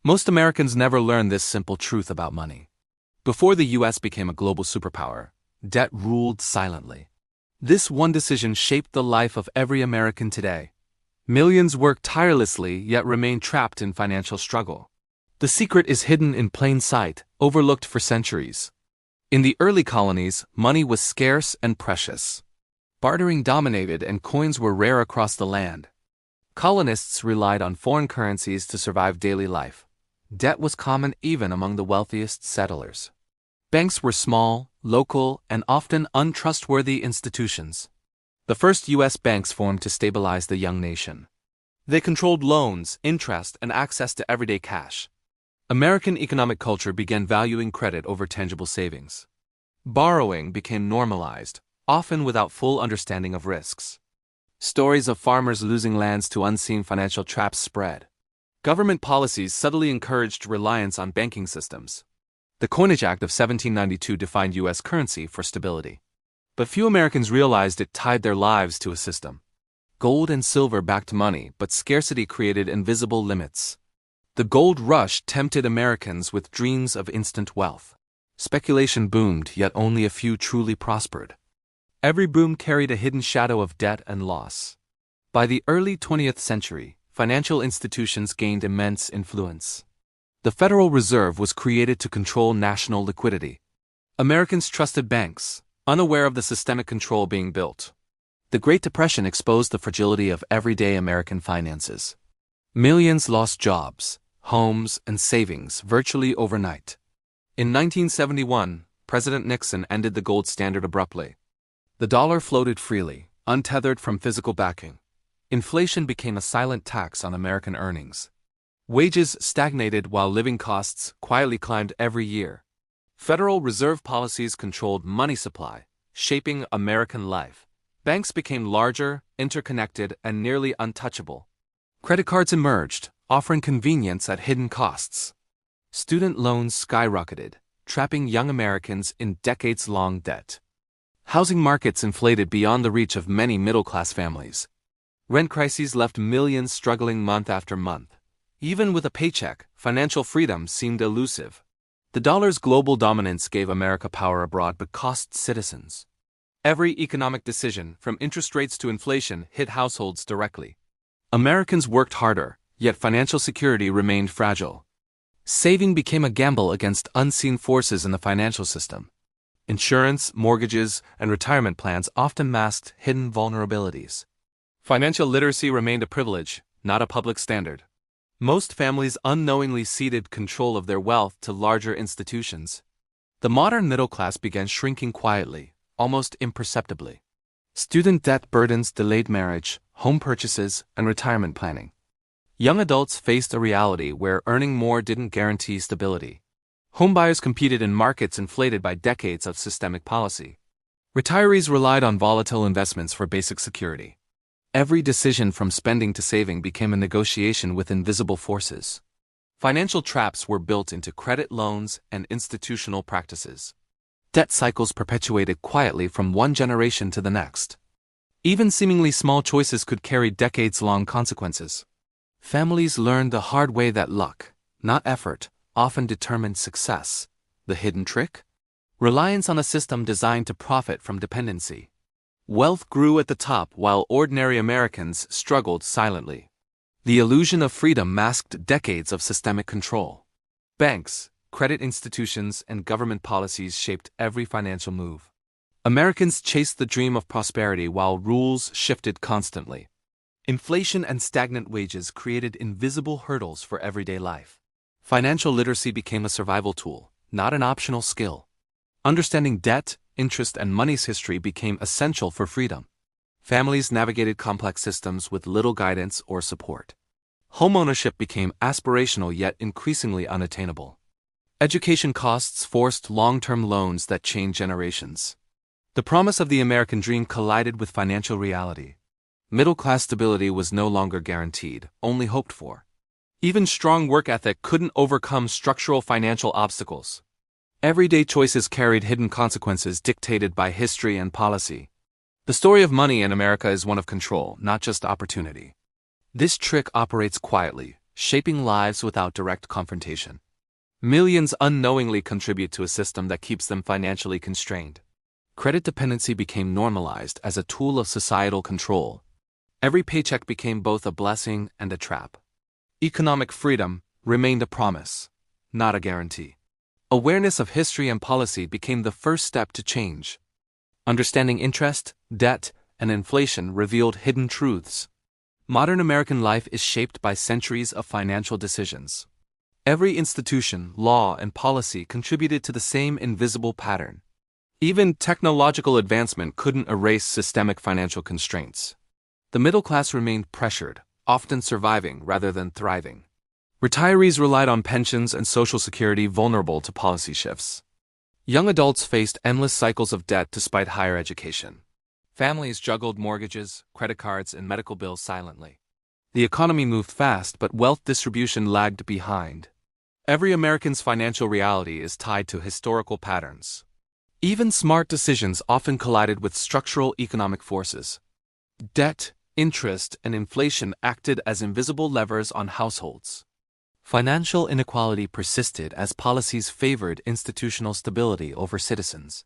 Most Americans never learn this simple truth about money. Before the U.S. became a global superpower, debt ruled silently. This one decision shaped the life of every American today. Millions work tirelessly yet remain trapped in financial struggle. The secret is hidden in plain sight, overlooked for centuries. In the early colonies, money was scarce and precious. Bartering dominated and coins were rare across the land. Colonists relied on foreign currencies to survive daily life. Debt was common even among the wealthiest settlers. Banks were small, local, and often untrustworthy institutions. The first U.S. banks formed to stabilize the young nation. They controlled loans, interest, and access to everyday cash. American economic culture began valuing credit over tangible savings. Borrowing became normalized, often without full understanding of risks. Stories of farmers losing lands to unseen financial traps spread. Government policies subtly encouraged reliance on banking systems. The Coinage Act of 1792 defined U.S. currency for stability. But few Americans realized it tied their lives to a system. Gold and silver backed money, but scarcity created invisible limits. The gold rush tempted Americans with dreams of instant wealth. Speculation boomed, yet only a few truly prospered. Every boom carried a hidden shadow of debt and loss. By the early 20th century, financial institutions gained immense influence. The Federal Reserve was created to control national liquidity. Americans trusted banks, unaware of the systemic control being built. The Great Depression exposed the fragility of everyday American finances. Millions lost jobs, homes, and savings virtually overnight. In 1971, President Nixon ended the gold standard abruptly. The dollar floated freely, untethered from physical backing. Inflation became a silent tax on American earnings. Wages stagnated while living costs quietly climbed every year. Federal Reserve policies controlled money supply, shaping American life. Banks became larger, interconnected, and nearly untouchable. Credit cards emerged, offering convenience at hidden costs. Student loans skyrocketed, trapping young Americans in decades-long debt. Housing markets inflated beyond the reach of many middle-class families. Rent crises left millions struggling month after month. Even with a paycheck, financial freedom seemed elusive. The dollar's global dominance gave America power abroad but cost citizens. Every economic decision, from interest rates to inflation, hit households directly. Americans worked harder, yet financial security remained fragile. Saving became a gamble against unseen forces in the financial system. Insurance, mortgages, and retirement plans often masked hidden vulnerabilities. Financial literacy remained a privilege, not a public standard. Most families unknowingly ceded control of their wealth to larger institutions. The modern middle class began shrinking quietly, almost imperceptibly. Student debt burdens delayed marriage, home purchases, and retirement planning. Young adults faced a reality where earning more didn't guarantee stability. Homebuyers competed in markets inflated by decades of systemic policy. Retirees relied on volatile investments for basic security. Every decision from spending to saving became a negotiation with invisible forces. Financial traps were built into credit loans and institutional practices. Debt cycles perpetuated quietly from one generation to the next. Even seemingly small choices could carry decades-long consequences. Families learned the hard way that luck, not effort, often determined success. The hidden trick? Reliance on a system designed to profit from dependency. Wealth grew at the top while ordinary Americans struggled silently. The illusion of freedom masked decades of systemic control. Banks, credit institutions, and government policies shaped every financial move. Americans chased the dream of prosperity while rules shifted constantly. Inflation and stagnant wages created invisible hurdles for everyday life. Financial literacy became a survival tool, not an optional skill. Understanding debt, interest, and money's history became essential for freedom. Families navigated complex systems with little guidance or support. Homeownership became aspirational yet increasingly unattainable. Education costs forced long-term loans that changed generations. The promise of the American dream collided with financial reality. Middle-class stability was no longer guaranteed, only hoped for. Even strong work ethic couldn't overcome structural financial obstacles. Everyday choices carried hidden consequences dictated by history and policy. The story of money in America is one of control, not just opportunity. This trick operates quietly, shaping lives without direct confrontation. Millions unknowingly contribute to a system that keeps them financially constrained. Credit dependency became normalized as a tool of societal control. Every paycheck became both a blessing and a trap. Economic freedom remained a promise, not a guarantee. Awareness of history and policy became the first step to change. Understanding interest, debt, and inflation revealed hidden truths. Modern American life is shaped by centuries of financial decisions. Every institution, law, and policy contributed to the same invisible pattern. Even technological advancement couldn't erase systemic financial constraints. The middle class remained pressured, often surviving rather than thriving. Retirees relied on pensions and Social Security, vulnerable to policy shifts. Young adults faced endless cycles of debt despite higher education. Families juggled mortgages, credit cards, and medical bills silently. The economy moved fast, but wealth distribution lagged behind. Every American's financial reality is tied to historical patterns. Even smart decisions often collided with structural economic forces. Debt, interest, and inflation acted as invisible levers on households. Financial inequality persisted as policies favored institutional stability over citizens.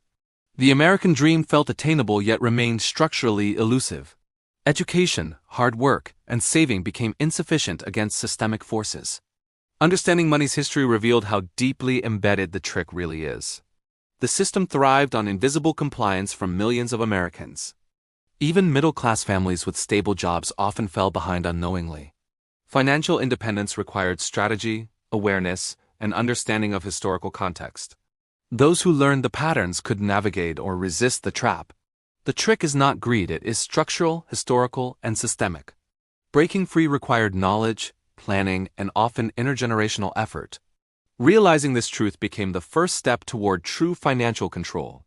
The American dream felt attainable yet remained structurally elusive. Education, hard work, and saving became insufficient against systemic forces. Understanding money's history revealed how deeply embedded the trick really is. The system thrived on invisible compliance from millions of Americans. Even middle-class families with stable jobs often fell behind unknowingly. Financial independence required strategy, awareness, and understanding of historical context. Those who learned the patterns could navigate or resist the trap. The trick is not greed, it is structural, historical, and systemic. Breaking free required knowledge, planning, and often intergenerational effort. Realizing this truth became the first step toward true financial control.